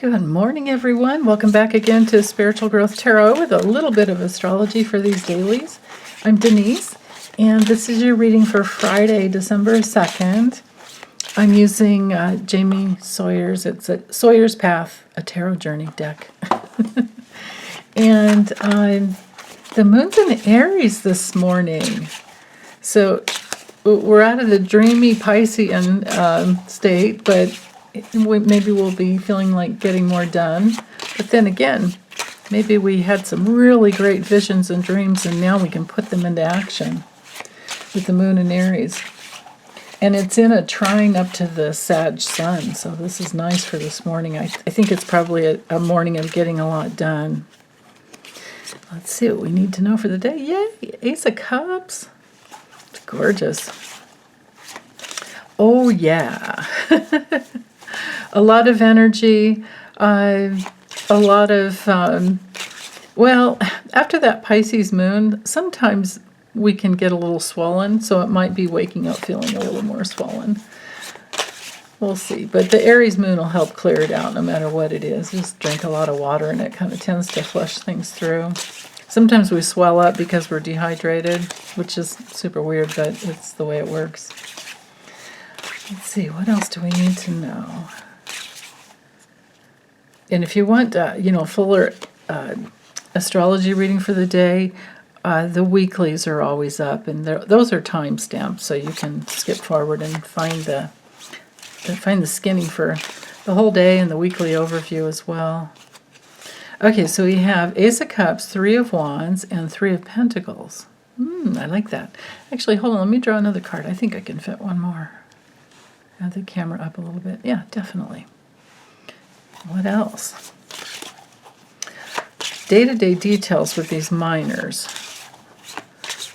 Good morning, everyone. Welcome back again to Spiritual Growth Tarot with a little bit of astrology for these dailies. I'm Denise, and this is your reading for Friday, December 2nd. I'm using Jamie Sawyer's, it's a Sawyer's Path, a Tarot Journey deck. And the moon's in Aries this morning. So we're out of the dreamy Piscean state, but maybe we'll be feeling like getting more done. But then again, maybe we had some really great visions and dreams, and now we can put them into action with the moon in Aries. And it's in a trine up to the Sag sun, so this is nice for this morning. I think it's probably a morning of getting a lot done. Let's see what we need to know for the day. Yay! Ace of Cups. It's gorgeous. Oh, yeah. A lot of energy, a lot of, well, after that Pisces moon, sometimes we can get a little swollen, so it might be waking up feeling a little more swollen. We'll see. But the Aries moon will help clear it out no matter what it is. Just drink a lot of water, and it kind of tends to flush things through. Sometimes we swell up because we're dehydrated, which is super weird, but it's the way it works. Let's see, what else do we need to know? And if you want, fuller astrology reading for the day, the weeklies are always up, and those are time stamped, so you can skip forward and find the skinny for the whole day and the weekly overview as well. Okay, so we have Ace of Cups, Three of Wands, and Three of Pentacles. I like that. Actually, hold on, let me draw another card. I think I can fit one more. Add the camera up a little bit. Yeah, definitely. What else? Day-to-day details with these minors.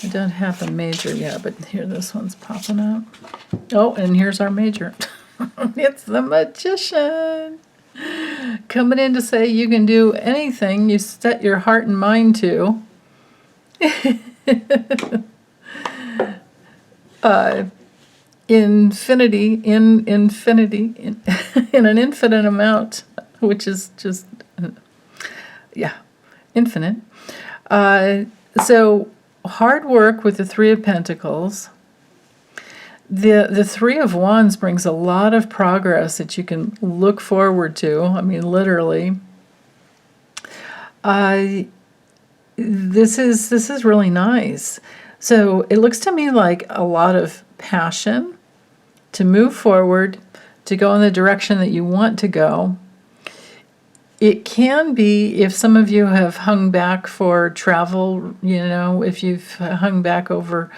I don't have a major yet, but here, this one's popping up. Oh, and here's our major. It's the Magician. Coming in to say you can do anything you set your heart and mind to. Infinity in an infinite amount, which is just infinite. So hard work with the Three of Pentacles. The Three of Wands brings a lot of progress that you can look forward to. I mean, literally. This is really nice. So it looks to me like a lot of passion to move forward, to go in the direction that you want to go. It can be, if some of you have hung back for travel, if you've hung back over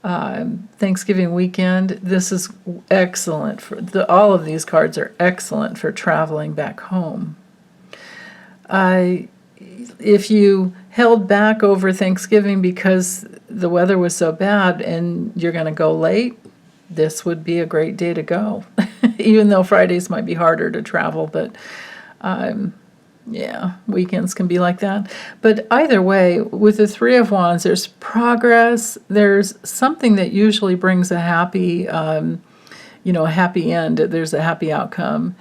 Thanksgiving weekend, this is excellent. All of these cards are excellent for traveling back home. If you held back over Thanksgiving because the weather was so bad and you're going to go late, this would be a great day to go. Even though Fridays might be harder to travel, but weekends can be like that. But either way, with the Three of Wands, there's progress. There's something that usually brings a happy, a happy end. There's a happy outcome.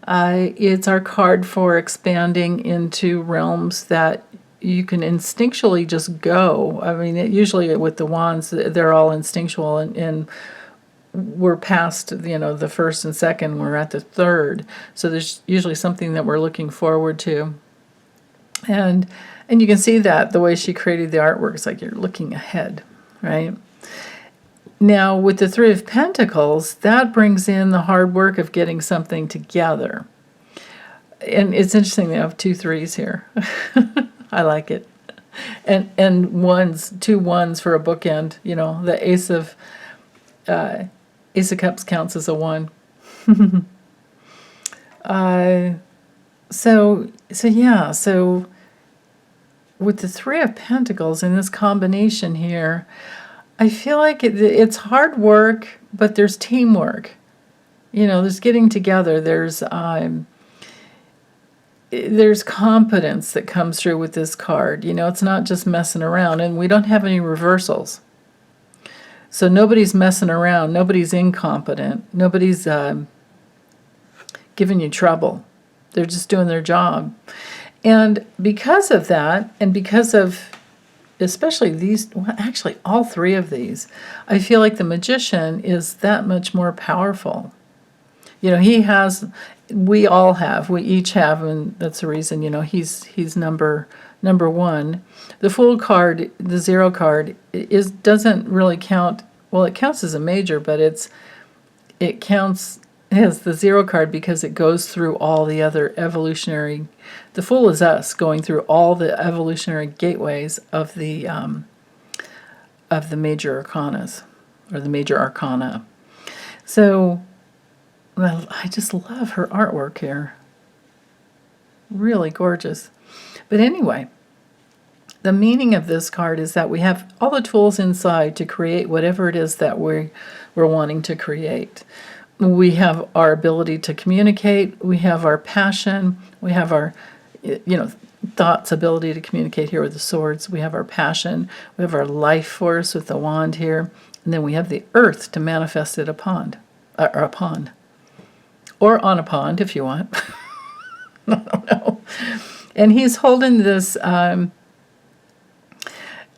It's our card for expanding into realms that you can instinctually just go. I mean, usually with the wands, they're all instinctual, and we're past, the first and second, we're at the third. So there's usually something that we're looking forward to. And you can see that the way she created the artwork, it's like you're looking ahead, right? Now, with the Three of Pentacles, that brings in the hard work of getting something together. And it's interesting, they have two threes here. I like it. And two ones for a bookend. The Ace of Cups counts as a one. So with the Three of Pentacles in this combination here, I feel like it's hard work, but there's teamwork. There's getting together. There's competence that comes through with this card. It's not just messing around, and we don't have any reversals. So nobody's messing around. Nobody's incompetent. Nobody's giving you trouble. They're just doing their job. And because of that, and because of especially these, well, actually all three of these, I feel like the magician is that much more powerful. He has, we all have, we each have, and that's the reason, he's number one. The Fool card, the 0 card, doesn't really count. Well, it counts as a major, but it counts as the 0 card because it goes through all the other evolutionary. The Fool is us going through all the evolutionary gateways of the major arcanas, or the major arcana. So, well, I just love her artwork here. Really gorgeous. But anyway, the meaning of this card is that we have all the tools inside to create whatever it is that we're wanting to create. We have our ability to communicate. We have our passion. We have our, thoughts, ability to communicate here with the swords. We have our passion. We have our life force with the wand here. And then we have the earth to manifest it upon. Or on a pond, if you want. I don't know. And he's holding this,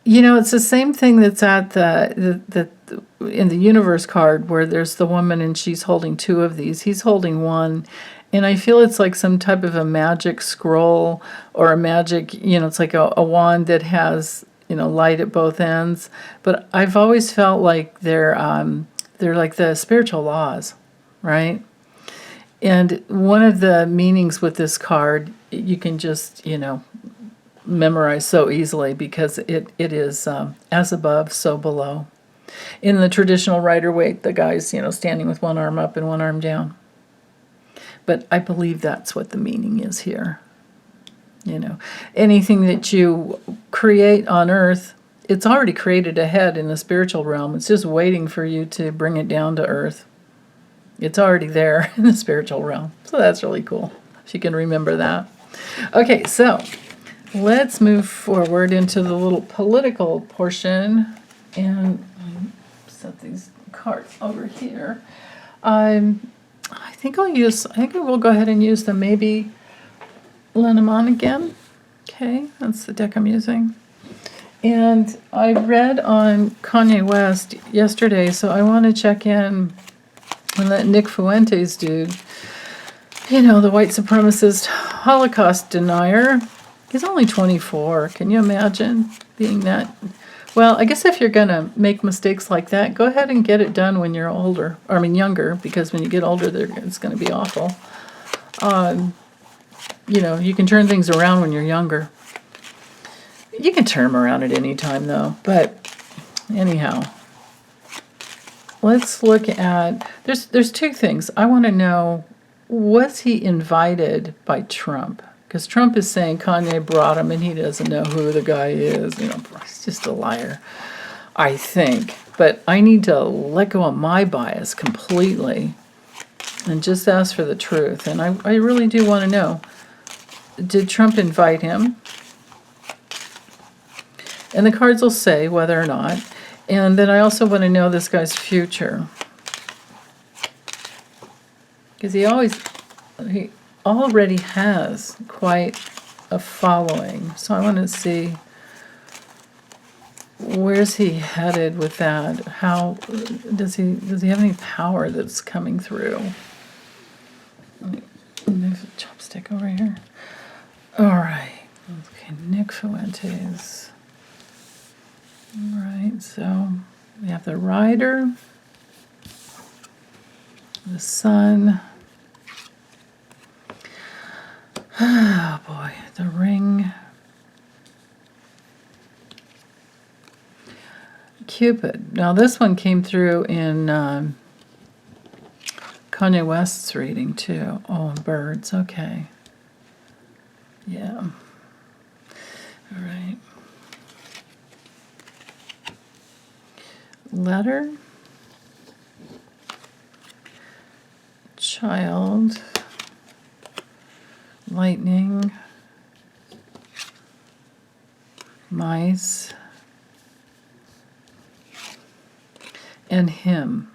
it's the same thing that's at the in the universe card where there's the woman and she's holding 2 of these. He's holding 1. And I feel it's like some type of a magic scroll or a magic, it's like a wand that has, light at both ends. But I've always felt like they're like the spiritual laws, right? And one of the meanings with this card, you can just, memorize so easily because it is as above, so below. In the traditional Rider-Waite, the guy's, standing with one arm up and one arm down. But I believe that's what the meaning is here. Anything that you create on earth, it's already created ahead in the spiritual realm. It's just waiting for you to bring it down to earth. It's already there in the spiritual realm. So that's really cool, if you can remember that. Okay, so let's move forward into the little political portion and set these cards over here. I think I will go ahead and use the Maybe Lenormand again. Okay, that's the deck I'm using. And I read on Kanye West yesterday, so I want to check in on that Nick Fuentes dude. The white supremacist Holocaust denier. He's only 24. Can you imagine being that? Well, I guess if you're going to make mistakes like that, go ahead and get it done when you're older. Younger, because when you get older, it's going to be awful. You can turn things around when you're younger. You can turn them around at any time, though. But anyhow, let's look at... There's 2 things. I want to know, was he invited by Trump? Because Trump is saying Kanye brought him and he doesn't know who the guy is. He's just a liar, I think. But I need to let go of my bias completely and just ask for the truth. And I really do want to know, did Trump invite him? And the cards will say whether or not. And then I also want to know this guy's future. Because he already has quite a following. So I want to see, where's he headed with that? How does he have any power that's coming through? Let me move the chopstick over here. All right. Okay, Nick Fuentes. All right, so we have the Rider, the Sun. Oh boy, the Ring. Cupid. Now this one came through in Kanye West's reading too. Oh, and birds. Okay. Yeah. All right. Letter. Child. Lightning. Mice. And him.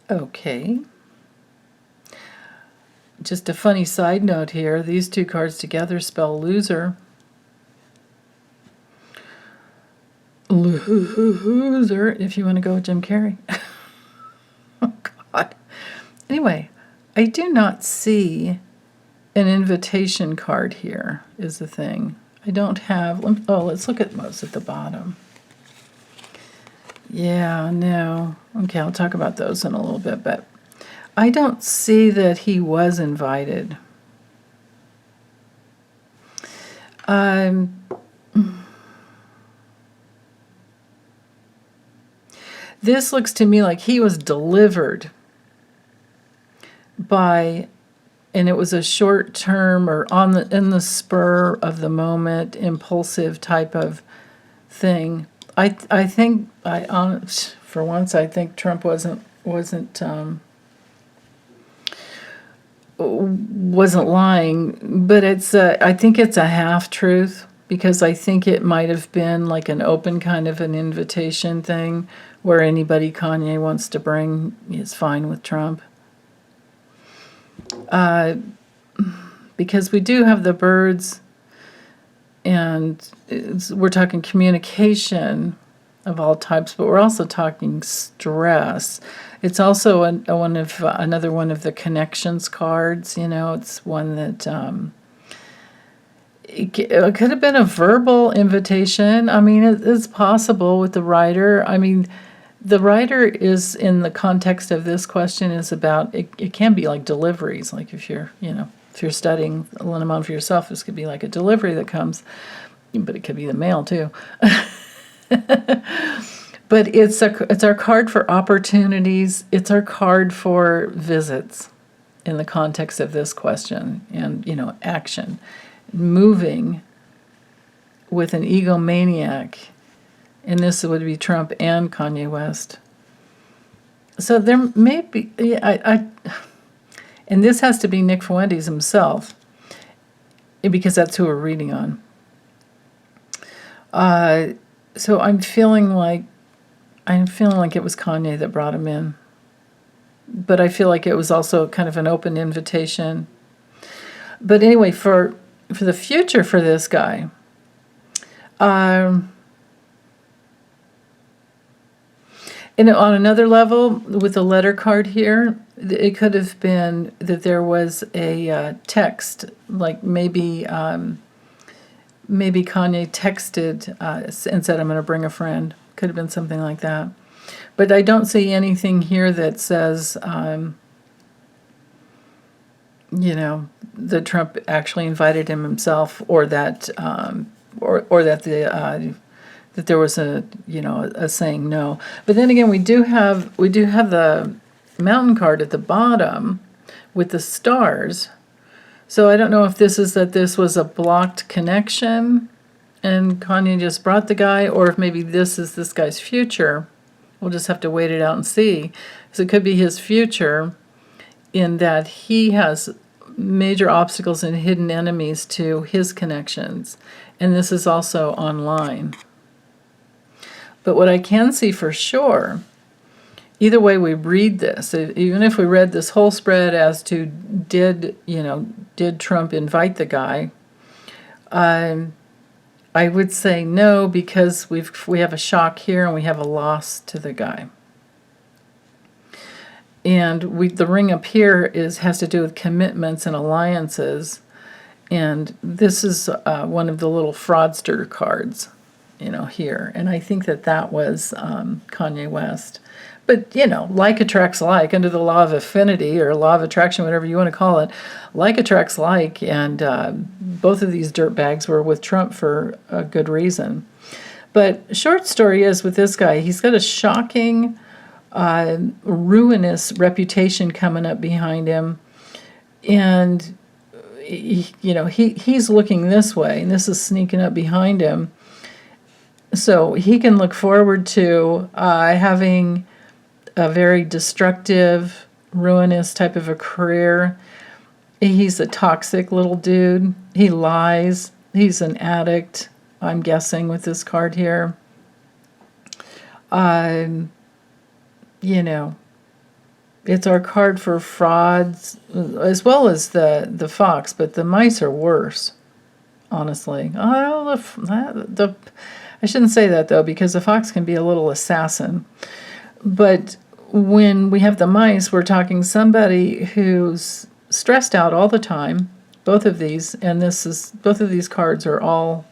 Okay. Just a funny side note here, these two cards together spell loser. Loser, if you want to go with Jim Carrey. Oh, God. Anyway, I do not see an invitation card here, is the thing. I don't have, let's look at what's at the bottom. Yeah, no. Okay, I'll talk about those in a little bit, but I don't see that he was invited. This looks to me like he was delivered by, and it was a short term or in the spur of the moment, impulsive type of thing. I think for once I think Trump wasn't lying, but I think it's a half truth, because I think it might have been like an open kind of an invitation thing where anybody Kanye wants to bring is fine with Trump. Because we do have the birds, and we're talking communication of all types, but we're also talking stress. It's also another one of the connections cards. It's one that it could have been a verbal invitation. I mean, it's possible with the writer. I mean, the writer is, in the context of this question, is about, it can be like deliveries. Like if you're studying Lenormand for yourself, this could be like a delivery that comes, but it could be the mail too. But it's our card for opportunities. It's our card for visits in the context of this question, and action, moving with an egomaniac, and this would be Trump and Kanye West. So there may be, and this has to be Nick Fuentes himself, because that's who we're reading on. So I'm feeling like it was Kanye that brought him in, but I feel like it was also kind of an open invitation. But anyway, for the future for this guy, and on another level, with the letter card here, it could have been that there was a text, like maybe Kanye texted and said, "I'm going to bring a friend." Could have been something like that. But I don't see anything here that says, that Trump actually invited him himself, or that or that that there was a saying no. But then again, we do have the mountain card at the bottom with the stars. So I don't know if this was a blocked connection and Kanye just brought the guy, or if maybe this is this guy's future. We'll just have to wait it out and see. So it could be his future, in that he has major obstacles and hidden enemies to his connections. And this is also online. But what I can see for sure, either way we read this, even if we read this whole spread as to did Trump invite the guy, I would say no, because we have a shock here and we have a loss to the guy. And the ring up here has to do with commitments and alliances, and this is one of the little fraudster cards, here. And I think that was Kanye West. But, like attracts like, under the law of affinity or law of attraction, whatever you want to call it, like attracts like, and both of these dirtbags were with Trump for a good reason. But short story is, with this guy, he's got a shocking, ruinous reputation coming up behind him, and he's looking this way, and this is sneaking up behind him. So he can look forward to having a very destructive, ruinous type of a career. He's a toxic little dude. He lies. He's an addict, I'm guessing, with this card here. It's our card for frauds, as well as the fox, but the mice are worse, honestly. Oh, I shouldn't say that, though, because the fox can be a little assassin. But when we have the mice, we're talking somebody who's stressed out all the time. Both of these, and both of these cards are all,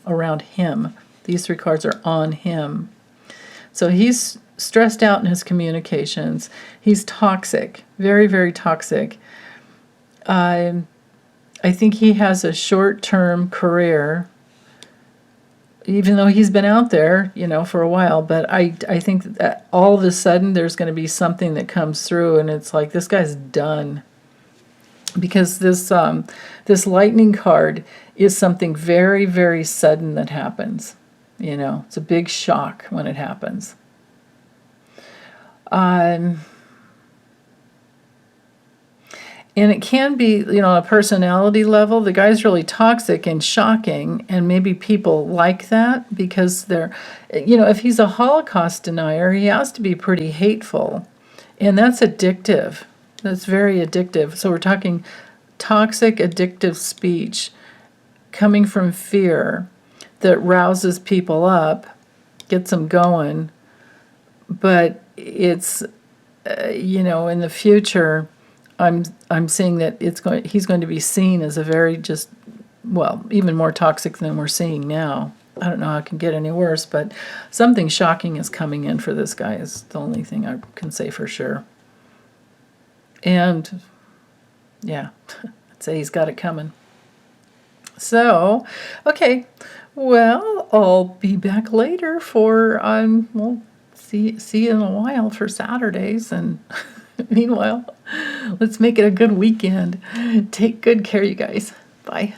around him. These three cards are on him. So he's stressed out in his communications. He's toxic, very, very toxic. I think he has a short-term career, even though he's been out there, for a while. But I think that all of a sudden there's going to be something that comes through, and it's like, this guy's done. Because this lightning card is something very, very sudden that happens. It's a big shock when it happens. And it can be, on a personality level, the guy's really toxic and shocking, and maybe people like that because they're, if he's a Holocaust denier, he has to be pretty hateful, and that's addictive. That's very addictive. So we're talking toxic, addictive speech coming from fear that rouses people up, gets them going, but it's, in the future, I'm seeing that he's going to be seen as a very even more toxic than we're seeing now. I don't know how it can get any worse, but something shocking is coming in for this guy is the only thing I can say for sure. And yeah, I'd say he's got it coming. So, okay, well, I'll be back later for we'll see you in a while for Saturdays, and meanwhile, let's make it a good weekend. Take good care, you guys. Bye.